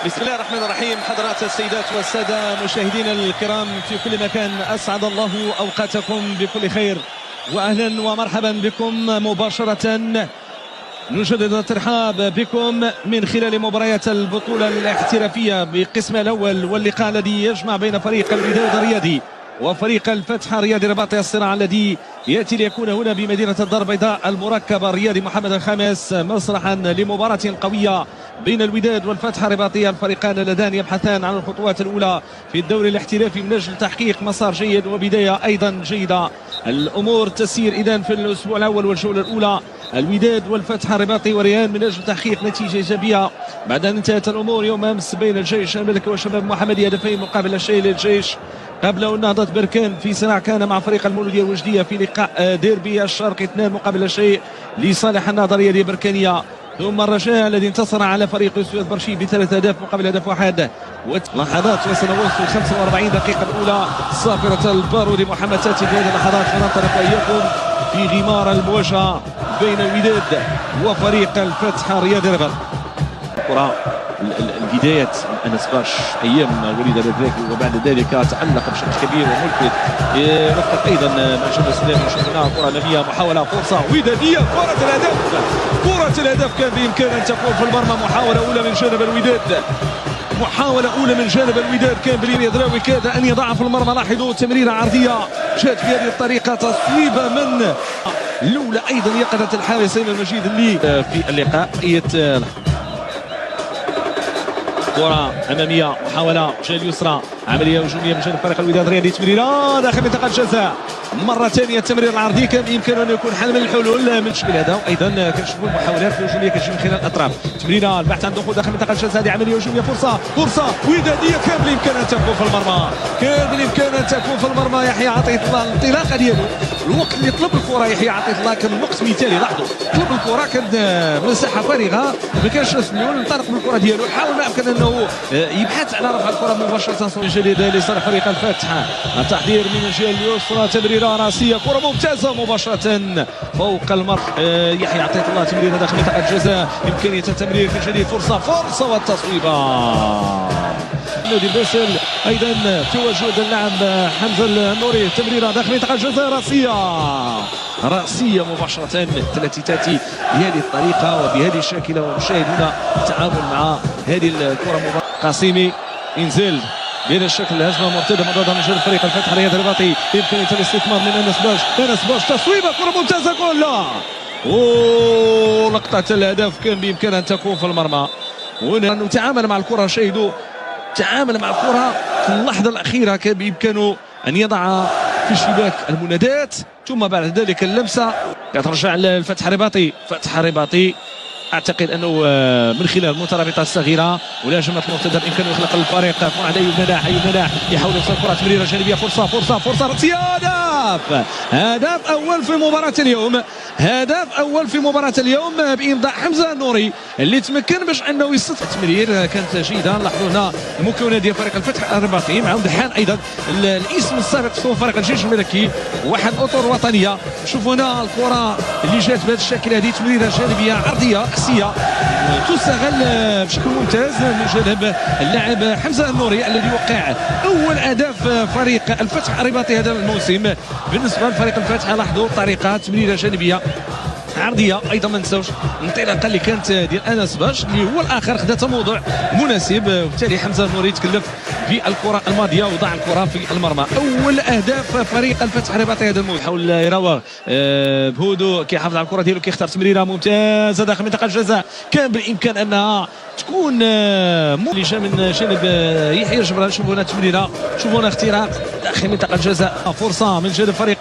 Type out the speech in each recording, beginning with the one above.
بسم الله الرحمن الرحيم. حضرات السيدات والسادة مشاهدينا الكرام في كل مكان، أسعد الله أوقاتكم بكل خير وأهلا ومرحبا بكم مباشرة. نجدد الترحاب بكم من خلال مباريات البطولة الاحترافية بقسم الأول، واللقاء الذي يجمع بين فريق الوداد الرياضي وفريق الفتح الرياضي الرباطي. الصراع الذي يأتي ليكون هنا بمدينة الدار البيضاء المركبة الرياضي محمد الخامس، مسرحا لمباراة قوية بين الوداد والفتح الرباطي. الفريقان اللذان يبحثان عن الخطوات الأولى في الدوري الاحترافي من أجل تحقيق مسار جيد وبداية أيضا جيدة. الأمور تسير إذن في الأسبوع الأول والجولة الأولى، الوداد والفتح الرباطي وريان من أجل تحقيق نتيجة إيجابية بعد أن انتهت الأمور يوم أمس بين الجيش الملكي وشباب محمدية هدفين مقابل لا شيء للجيش، قبل نهضة بركان في صراع كان مع فريق المولودية الوجدية في لقاء ديربي الشرق 2 مقابل لا شيء لصالح النهضرية البركانية، ثم الرجاء الذي انتصر على فريق سويد برشي ب3 أهداف مقابل هدف واحد. لحظات وسنوصل 45 دقيقة الأولى صافرة البارود محمد تاتي في هذه اللحظات، وننطلق وإياكم في غمار المواجهة بين الوداد وفريق الفتح الرياضي الرباطي. الكرة البداية أنس باش أيام وليد الركراكي، وبعد ذلك تألق بشكل كبير وملفت. نقطة أيضا مع شباب سلام شفناها كرة أمامية، محاولة فرصة ودادية، كرة الهدف كان بإمكان أن تكون في المرمى. محاولة أولى من جانب الوداد، محاولة أولى من جانب الوداد، كان بليل يدراوي كاد أن يضع في المرمى. لاحظوا تمريرة عرضية جات بهذه الطريقة، تصويبة من لولا أيضا يقظة الحارسين المجيد اللي في اللقاء. كرة أمامية، محاولة جهة اليسرى، عملية هجومية من جانب فريق الوداد الرياضي، تمريرة داخل منطقة الجزاء. مرة ثانية التمرير العرضي كان بإمكانه أن يكون حل من الحلول من شكل هذا. أيضا كنشوفوا المحاولات الهجومية كتجي من خلال الأطراف، تمريرة البحث عن دخول داخل منطقة الجزاء، هذه عملية هجومية، فرصة ودادية كان بالإمكان أن تكون في المرمى، كان بالإمكان أن تكون في المرمى. يحيى عطية الله الانطلاقة ديالو، الوقت اللي طلب الكرة يحيى عطية الله كان وقت مثالي. لاحظوا طلب الكرة كان مساحة فارغة، ما كانش سميون، انطلق بالكرة ديالو، حاول ما أمكن أنه يبحث على رفع الكرة مباشرة جديدة لصالح فريق الفتح. التحضير من الجهة اليسرى، تمريرة راسية، كرة ممتازة مباشرة فوق المرمى. يحيى عطية الله تمريرة داخل منطقة الجزاء، إمكانية التمرير في جديد، فرصة والتصويبة. نادي الباسل أيضا تواجد اللاعب حمزة النوري، تمريرة داخل منطقة الجزاء، رأسية مباشرة، التي تأتي بهذه الطريقة وبهذه الشاكلة. ونشاهد هنا التعامل مع هذه الكرة. قاسمي ينزل بهذا الشكل، هجمه مرتده مضاده من جانب فريق الفتح الرياضي الرباطي، بامكانيه الاستثمار من انس باش تصويبه، كره ممتازه، جول. لقطه الهدف كان بامكانها ان تكون في المرمى. هنا انه تعامل مع الكره، شاهدوا تعامل مع الكره في اللحظه الاخيره، كان بامكانه ان يضع في الشباك المنادات، ثم بعد ذلك اللمسه كترجع للفتح الرباطي. فتح الرباطي اعتقد انه من خلال المترابطه الصغيره والهجمات المرتده بامكانه يخلق الفريق. فرع ايوب مناح يحاول يوصل كره تمريره جانبيه، فرصه راسيه، هدف اول في مباراه اليوم، بامضاء حمزه النوري اللي تمكن باش انه يستطيع التمرير. كانت جيده. لاحظوا هنا المكونات ديال فريق الفتح الرباطي معهم دحان ايضا الاسم السابق في فريق الجيش الملكي، واحد اطر وطنيه. شوفوا هنا الكره اللي جات بهذا الشكل، هذه تمريره جانبيه عرضيه راسيه تستغل بشكل ممتاز من جانب اللاعب حمزه النوري الذي وقع اول اهداف فريق الفتح الرباطي هذا الموسم بالنسبه لفريق الفتح. لاحظوا طريقه تمريره جانبيه عرضيه، ايضا ما نساوش الانطلاقه اللي كانت ديال انس باش اللي هو الاخر خذا موضوع مناسب، وبالتالي حمزه النوري تكلف في الكره الماضيه وضع الكره في المرمى. اول اهداف فريق الفتح الرباطي هذا الموسم. يحاول يراوغ بهدوء، كيحافظ على الكره ديالو، كيختار تمريره ممتازه داخل منطقه الجزاء، كان بالامكان انها تكون اللي جا من جانب يحيى جبران. شوفوا هنا تمريره، شوفوا هنا اختراق داخل منطقه الجزاء، فرصه من جانب فريق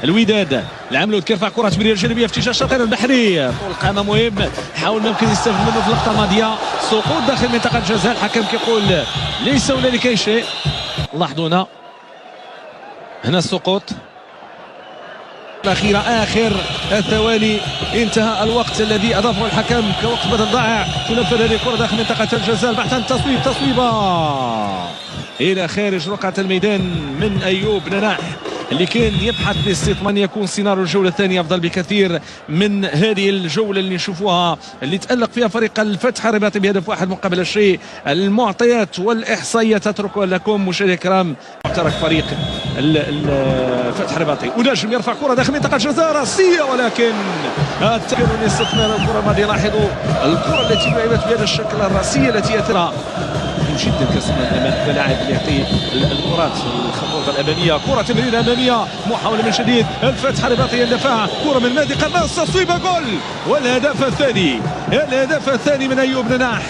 الوداد. العملود كيرفع كره تمريره جانبيه في اتجاه الشاطئ البحري، طول القامه مهم، حاول ممكن يستفيد منه في اللقطه الماضيه، سقوط داخل منطقه الجزاء. الحكم كيقول ليس هنالك شيء. لاحظوا هنا السقوط الأخيرة، آخر الثواني، انتهى الوقت الذي أضافه الحكم كوقت بدل ضائع. تنفذ هذه الكرة داخل منطقة الجزاء، البحث عن تصويبة إلى خارج رقعة الميدان من أيوب مناح. اللي كان يبحث باستطمان يكون سيناريو الجوله الثانيه افضل بكثير من هذه الجوله اللي نشوفوها اللي تالق فيها فريق الفتح الرباطي بهدف واحد مقابل الشيء. المعطيات والاحصائيات اتركها لكم مشاهدينا الكرام. اعترك فريق الفتح الرباطي ونجم يرفع كره داخل منطقه الجزاء راسيه، ولكن التمكن من استثمار الكره. ما لاحظوا الكره التي لعبت بهذا الشكل الراسيه التي يثرها جدا كسر الامام اللاعب اللي يعطي الكرات الخطوط الاماميه. كره تمرير اماميه، محاوله من شديد الفتح الرباطي يندفع، كره من مهدي قناص، تصويبه جول. والهدف الثاني، الهدف الثاني من ايوب نناح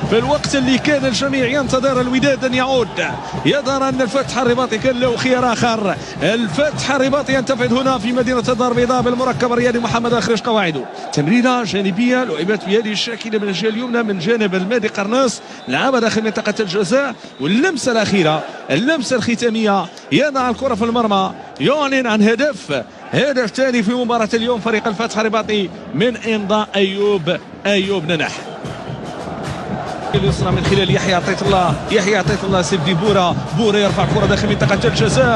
في الوقت اللي كان الجميع ينتظر الوداد ان يعود، يظهر ان الفتح الرباطي كان له خيار اخر. الفتح الرباطي ينتفض هنا في مدينه الدار البيضاء بالمركب الرياضي محمد اخرج قواعده. تمريره جانبيه لعبت بهذه الشاكله من الجهه اليمنى من جانب المهدي قرناص، لعبها داخل منطقه الجزاء، واللمسه الاخيره اللمسه الختاميه يضع الكره في المرمى، يعلن عن هدف ثاني في مباراه اليوم فريق الفتح الرباطي من امضاء ايوب نناح. اليسرى من خلال يحيى عطيت الله سيفدي بورا يرفع كره داخل منطقه الجزاء.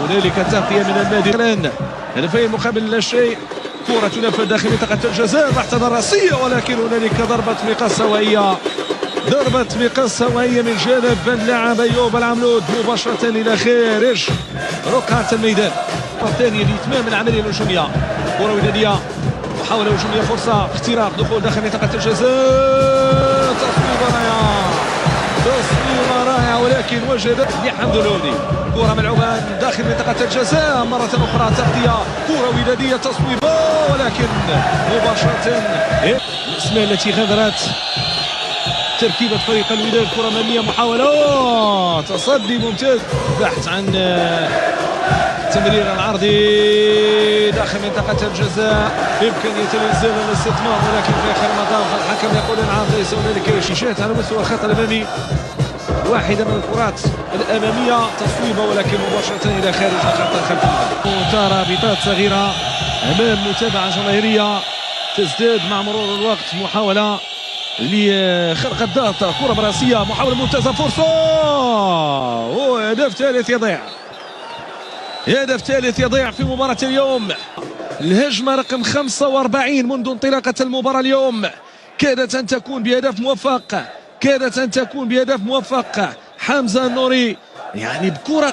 هنالك تغطيه من المهدي، هدفين مقابل لا شيء. كره تنفذ داخل منطقه الجزاء تحت الراسيه، ولكن هنالك ضربه مقص هوائيه من جانب اللاعب ايوب العملود مباشره الى خارج رقعه الميدان. الثانيه لاتمام العمليه الهجوميه، كره وداديه، محاوله هجوميه، فرصه اختراق دخول داخل منطقه الجزاء، تصويبه رائعه ولكن وجدت لحمد الهودي. كره ملعوبه داخل منطقه الجزاء مره اخرى، تغطيه، كره وداديه، تصويبه، ولكن مباشره الاسماء التي غادرت تركيبة فريق الوداد. كرة أمامية، محاولة تصدي ممتاز، بحث عن تمرير العرضي داخل منطقة الجزاء، إمكانية الإنزال والاستثمار، ولكن في آخر المطاف الحكم يقول العرض ليس هنالك شيشات على مستوى الخط الأمامي. واحدة من الكرات الأمامية، تصويبة ولكن مباشرة إلى خارج الخط الخلفي. رابطات صغيرة أمام متابعة جماهيرية تزداد مع مرور الوقت. محاولة لخلق الضغط، كرة براسية، محاولة ممتازة، فرصة، وهدف ثالث يضيع في مباراة اليوم. الهجمة رقم 45 منذ انطلاقة المباراة اليوم، كادت أن تكون بهدف موفق. حمزة النوري يعني بكرة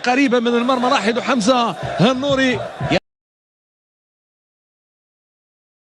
قريبة من المرمى. لاحظوا حمزة النوري